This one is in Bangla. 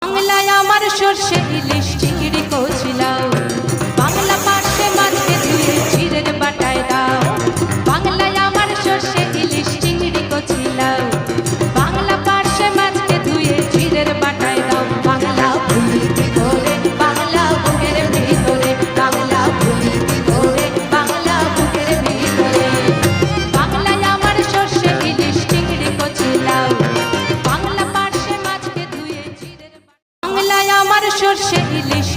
বাংলায় আমার সর্ষে ইলিশ চিংড়ি কচি লাউ, বাংলা পাশে মাছকে ধুয়ে জিরের বাটায় দাও। বাংলায় আমার সর্ষে ইলিশ চিংড়ি কচি লাউ, বাংলা পাশে মাছকে ধুয়ে জিরের বাটায় দাও। বাংলা ভুলিতে করে বাংলা বুকের ভিতরে, বাংলা ভুলিতে করে বাংলা বুকের ভিতরে। বাংলায় আমার সর্ষে ইলিশ চিংড়ি কচি লাউ, বাংলা পাশে মাছকে ধুয়ে জিরের বাংলায় আমার সর্ষে ইলিশ